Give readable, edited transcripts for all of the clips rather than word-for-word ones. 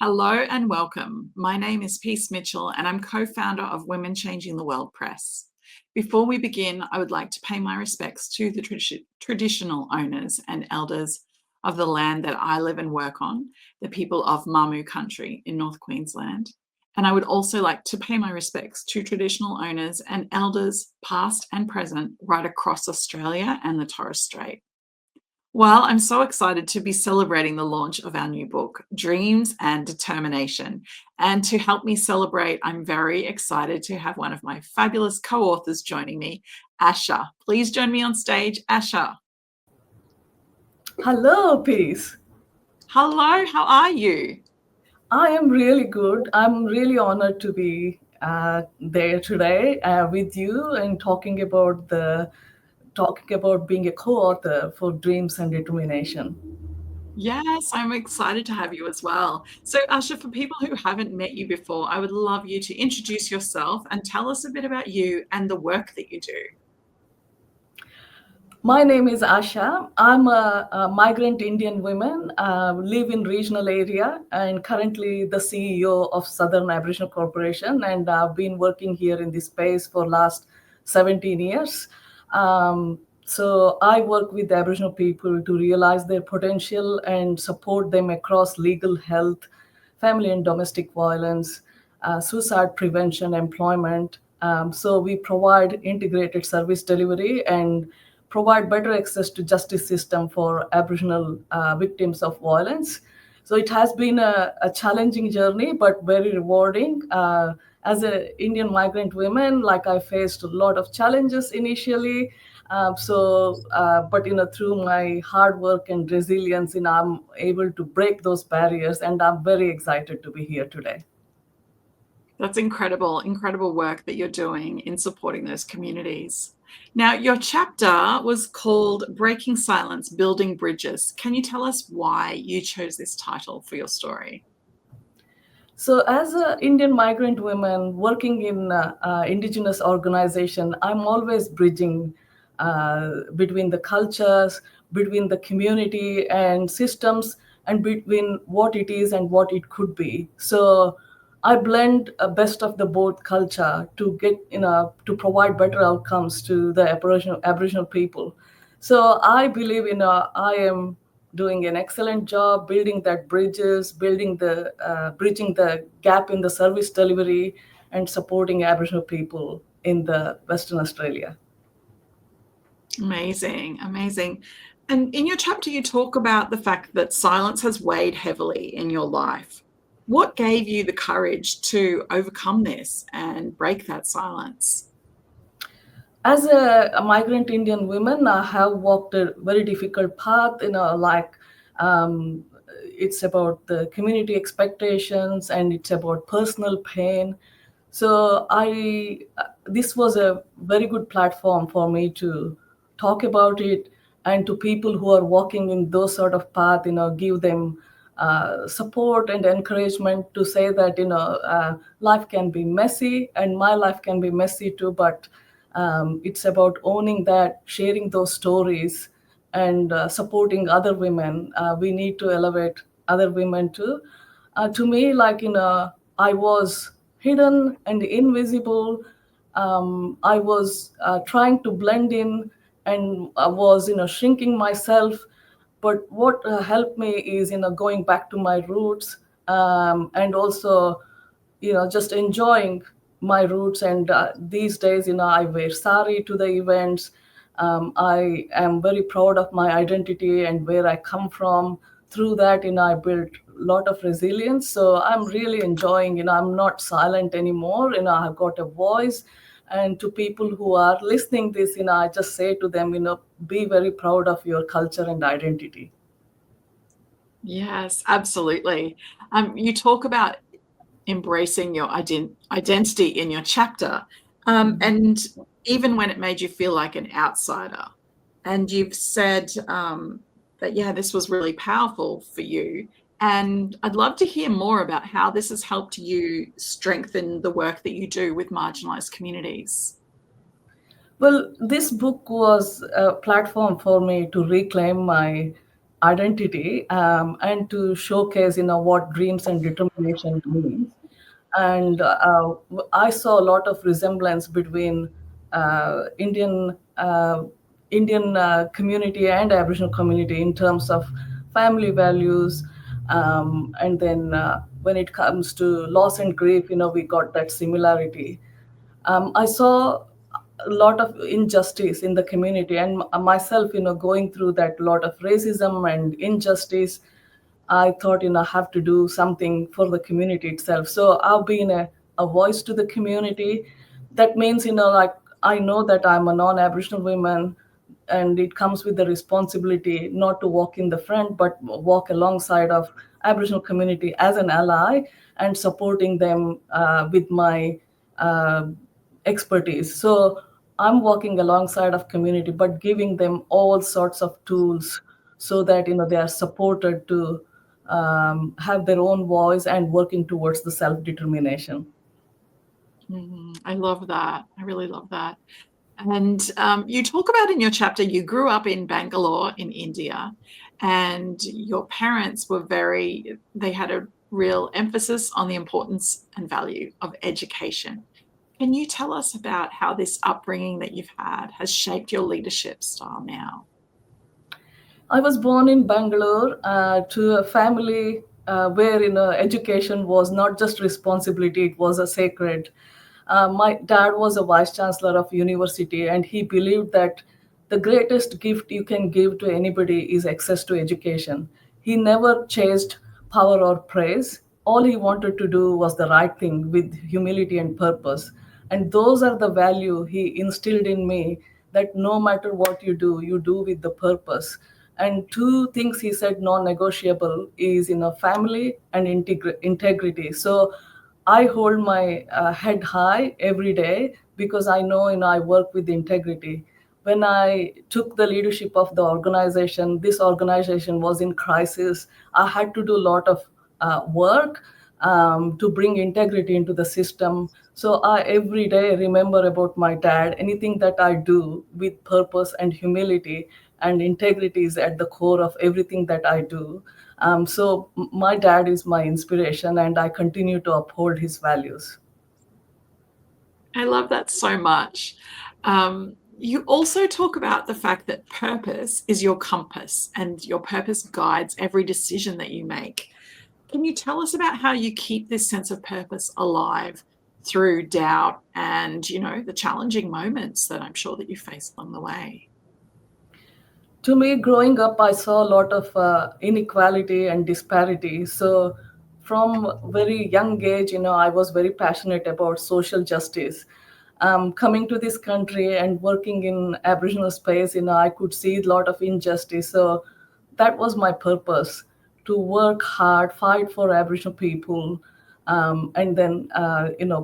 Hello and welcome. My name is Peace Mitchell and I'm co-founder of Women Changing the World Press. Before we begin, I would like to pay my respects to the traditional owners and elders of the land that I live and work on, the people of Mamu country in North Queensland. And I would also like to pay my respects to traditional owners and elders past and present right across Australia and the Torres Strait. Well, I'm so excited to be celebrating the launch of our new book, Dreams and Determination. And to help me celebrate, I'm very excited to have one of my fabulous co-authors joining me, Asha. Please join me on stage, Asha. Hello, Peace. Hello, how are you? I am really good. I'm really honored to be there today with you and talking about being a co-author for Dreams and Determination. Yes, I'm excited to have you as well. So, Asha, for people who haven't met you before, I would love you to introduce yourself and tell us a bit about you and the work that you do. My name is Asha. I'm a migrant Indian woman, live in regional area, and currently the CEO of Southern Aboriginal Corporation. And I've been working here in this space for last 17 years. So I work with Aboriginal people to realize their potential and support them across legal health, family and domestic violence, suicide prevention, employment. So we provide integrated service delivery and provide better access to justice system for Aboriginal victims of violence. So it has been a challenging journey, but very rewarding. As an Indian migrant woman, like I faced a lot of challenges initially. But through my hard work and resilience, I'm able to break those barriers, and I'm very excited to be here today. That's incredible, incredible work that you're doing in supporting those communities. Now, your chapter was called Breaking Silence, Building Bridges. Can you tell us why you chose this title for your story? So, as an Indian migrant woman working in indigenous organization, I'm always bridging between the cultures, between the community and systems, and between what it is and what it could be. So, I blend a best of the both culture to get to provide better outcomes to the Aboriginal people. So I believe I am doing an excellent job building that bridges, bridging the gap in the service delivery, and supporting Aboriginal people in the Western Australia. Amazing, amazing. And in your chapter, you talk about the fact that silence has weighed heavily in your life. What gave you the courage to overcome this and break that silence? As a migrant Indian woman, I have walked a very difficult path. It's about the community expectations and it's about personal pain. So this was a very good platform for me to talk about it, and to people who are walking in those sort of path, give them support and encouragement to say that life can be messy and my life can be messy too, but it's about owning that, sharing those stories, and supporting other women. We need to elevate other women too. To me, I was hidden and invisible. I was trying to blend in, and I was, shrinking myself. But what helped me is, going back to my roots, and also just enjoying my roots. And these days, I wear sari to the events. I am very proud of my identity and where I come from. Through that, I built a lot of resilience. So I'm really enjoying, I'm not silent anymore. I've got a voice. And to people who are listening this, I just say to them, be very proud of your culture and identity. Yes, absolutely. You talk about embracing your identity in your chapter, and even when it made you feel like an outsider. And you've said that, yeah, this was really powerful for you. And I'd love to hear more about how this has helped you strengthen the work that you do with marginalized communities. Well, this book was a platform for me to reclaim my identity, and to showcase what dreams and determination means. And I saw a lot of resemblance between Indian community and Aboriginal community in terms of family values. And then when it comes to loss and grief, we got that similarity. I saw a lot of injustice in the community, and myself, going through that lot of racism and injustice. I thought, I have to do something for the community itself. So I've been a voice to the community. That means, like, I know that I'm a non-Aboriginal woman, and it comes with the responsibility not to walk in the front, but walk alongside of Aboriginal community as an ally, and supporting them with my uh, expertise. So I'm working alongside of community, but giving them all sorts of tools so that they are supported to have their own voice and working towards the self determination. I love that. I really love that. And you talk about in your chapter, you grew up in Bangalore in India, and your parents they had a real emphasis on the importance and value of education. Can you tell us about how this upbringing that you've had has shaped your leadership style now? I was born in Bangalore to a family where education was not just responsibility; it was a sacred. My dad was a vice chancellor of university, and he believed that the greatest gift you can give to anybody is access to education. He never chased power or praise. All he wanted to do was the right thing with humility and purpose. And those are the value he instilled in me, that no matter what you do with the purpose. And two things he said non-negotiable is family and integrity. So I hold my head high every day because I know I work with integrity. When I took the leadership of the organization, this organization was in crisis. I had to do a lot of work to bring integrity into the system. So I every day remember about my dad. Anything that I do with purpose and humility and integrity is at the core of everything that I do. So my dad is my inspiration, and I continue to uphold his values. I love that so much. You also talk about the fact that purpose is your compass and your purpose guides every decision that you make. Can you tell us about how you keep this sense of purpose alive through doubt and, the challenging moments that I'm sure that you face along the way? To me, growing up, I saw a lot of inequality and disparity. So from very young age, I was very passionate about social justice. Coming to this country and working in Aboriginal space, I could see a lot of injustice. So that was my purpose, to work hard, fight for Aboriginal people, and then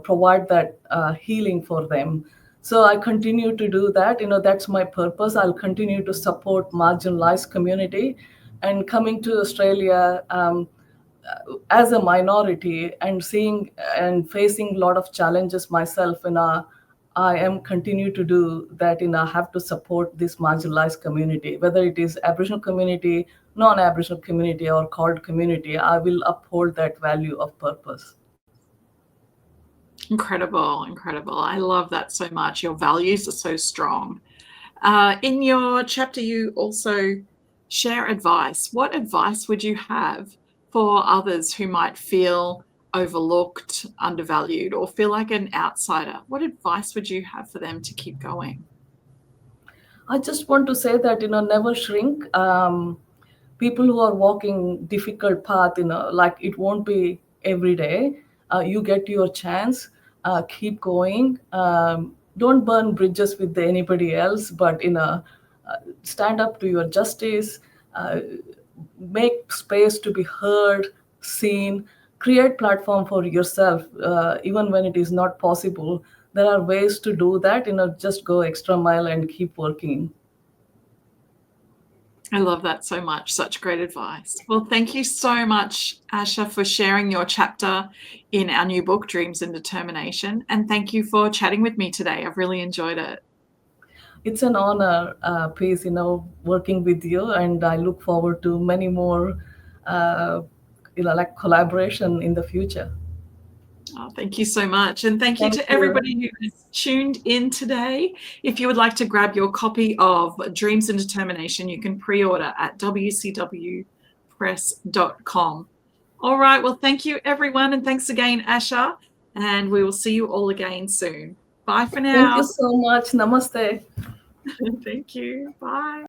provide that healing for them. So I continue to do that. That's my purpose. I'll continue to support marginalized community. And coming to Australia, as a minority and seeing and facing a lot of challenges myself, I am continue to do that. I have to support this marginalized community, whether it is Aboriginal community, non-Aboriginal community, or called community. I will uphold that value of purpose. Incredible, incredible. I love that so much. Your values are so strong. In your chapter, you also share advice. What advice would you have for others who might feel overlooked, undervalued, or feel like an outsider? What advice would you have for them to keep going? I just want to say that never shrink. People who are walking difficult path, like it won't be every day. You get your chance. Keep going. Don't burn bridges with anybody else, but stand up to your justice. Uh, Make space to be heard, seen. Create platform for yourself, even when it is not possible. There are ways to do that. Just go extra mile and keep working. I love that so much. Such great advice. Well, thank you so much, Asha, for sharing your chapter in our new book, Dreams and Determination. And thank you for chatting with me today. I've really enjoyed it. It's an honor, Peace, working with you, and I look forward to many more, uh, like collaboration in the future. Oh, thank you so much. And thank you Thank to you. everybody who has tuned in today. If you would like to grab your copy of Dreams and Determination, you can pre-order at wcwpress.com. All right. Well, thank you, everyone. And thanks again, Asha. And we will see you all again soon. Bye for Thank you now. so much. Namaste. Thank you. Bye.